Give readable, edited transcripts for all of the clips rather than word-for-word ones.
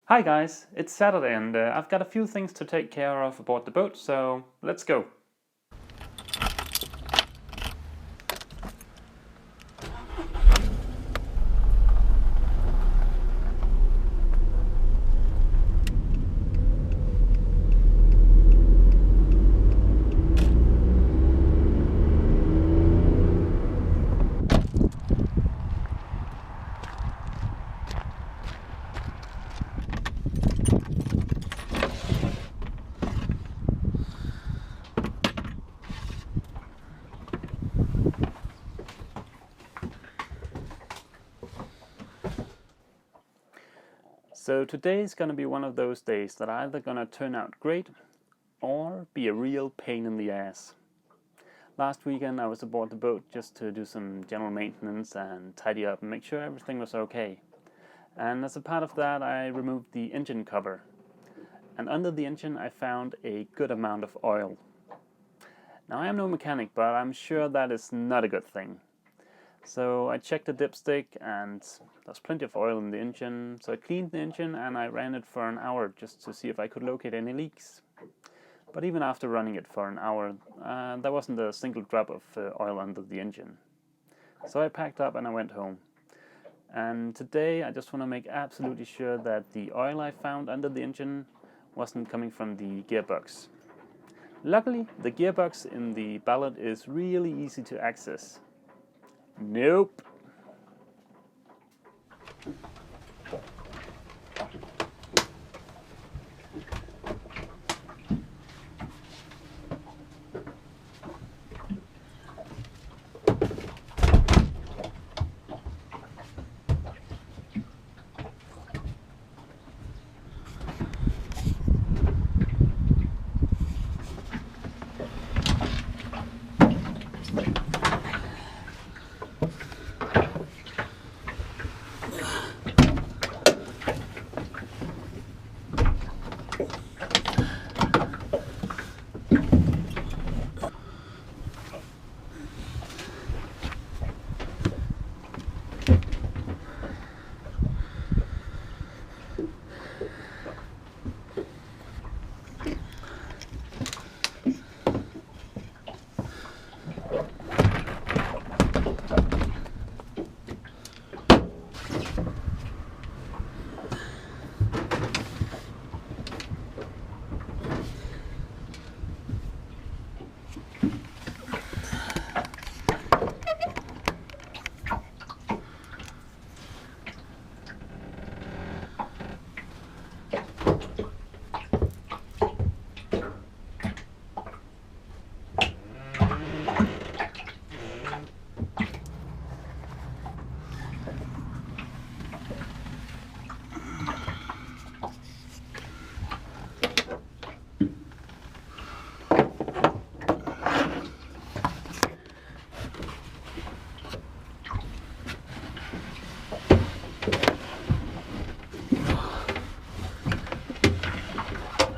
Hi guys, it's Saturday and I've got a few things to take care of aboard the boat, so let's go. So today is gonna be one of those days that are either gonna turn out great or be a real pain in the ass. Last weekend I was aboard the boat just to do some general maintenance and tidy up and make sure everything was okay. And as a part of that I removed the engine cover. And under the engine I found a good amount of oil. Now I am no mechanic, but I'm sure that is not a good thing. So I checked the dipstick and there's plenty of oil in the engine, so I cleaned the engine and I ran it for an hour just to see if I could locate any leaks. But even after running it for an hour, there wasn't a single drop of oil under the engine. So I packed up and I went home. And today I just want to make absolutely sure that the oil I found under the engine wasn't coming from the gearbox. Luckily, the gearbox in the Ballad is really easy to access. Nope.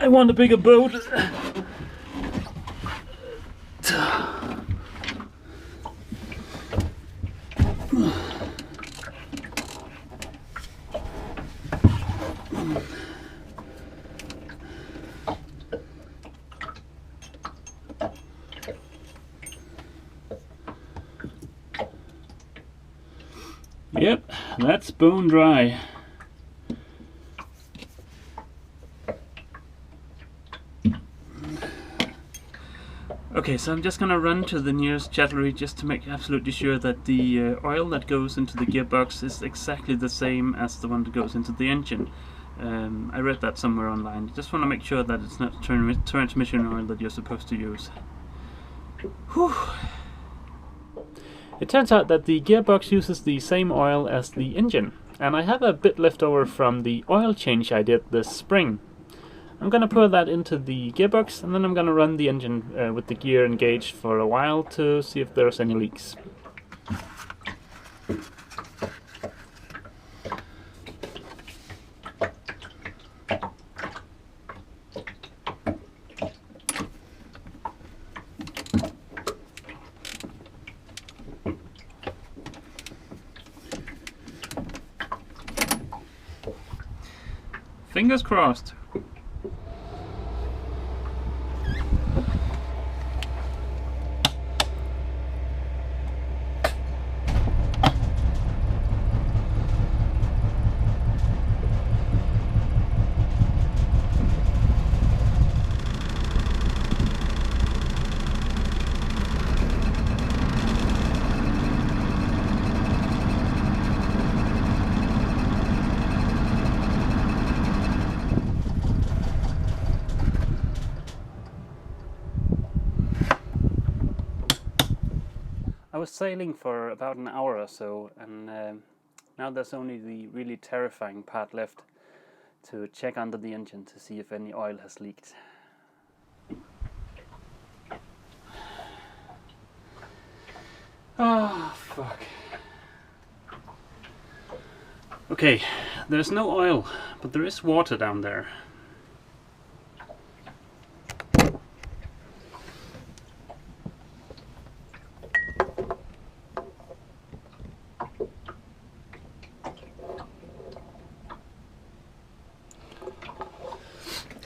I want a bigger boat. Yep, that's bone dry. Okay, so I'm just gonna run to the nearest jettery just to make absolutely sure that the oil that goes into the gearbox is exactly the same as the one that goes into the engine. I read that somewhere online. Just want to make sure that it's not transmission oil that you're supposed to use. Whew. It turns out that the gearbox uses the same oil as the engine, and I have a bit left over from the oil change I did this spring. I'm going to pour that into the gearbox and then I'm going to run the engine with the gear engaged for a while to see if there's any leaks. Fingers crossed. I was sailing for about an hour or so, and now there's only the really terrifying part left, to check under the engine to see if any oil has leaked. Oh, fuck. Okay, there's no oil, but there is water down there.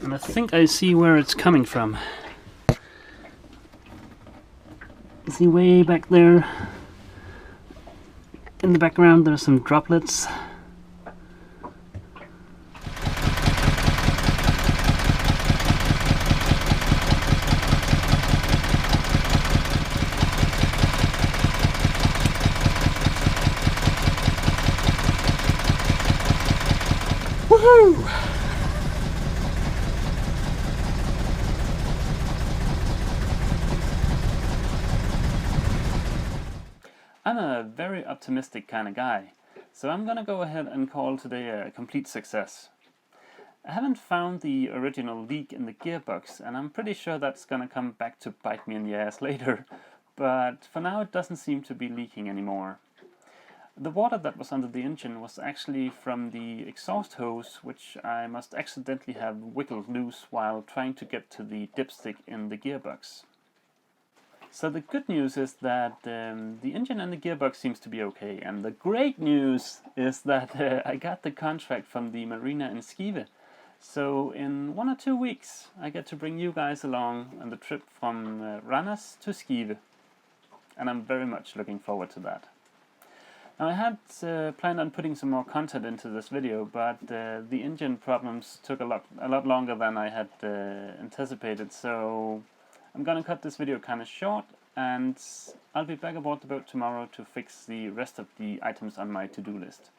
And I think I see where it's coming from. See, way back there in the background there's some droplets. Woohoo! I'm a very optimistic kind of guy, so I'm gonna go ahead and call today a complete success. I haven't found the original leak in the gearbox, and I'm pretty sure that's gonna come back to bite me in the ass later, but for now it doesn't seem to be leaking anymore. The water that was under the engine was actually from the exhaust hose, which I must accidentally have wiggled loose while trying to get to the dipstick in the gearbox. So the good news is that the engine and the gearbox seems to be okay, and the great news is that I got the contract from the marina in Skive. So in 1 or 2 weeks I get to bring you guys along on the trip from Rannes to Skive, and I'm very much looking forward to that. Now I had planned on putting some more content into this video, but the engine problems took a lot longer than I had anticipated, so I'm gonna cut this video kind of short, and I'll be back aboard the boat tomorrow to fix the rest of the items on my to-do list.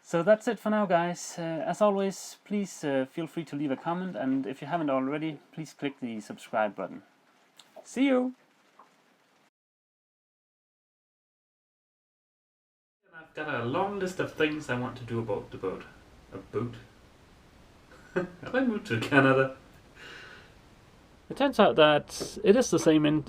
So that's it for now, guys. As always, please feel free to leave a comment, and if you haven't already, please click the subscribe button. See you! I've got a long list of things I want to do about the boat. A boat? Have I moved to Canada? It turns out that it is the same in...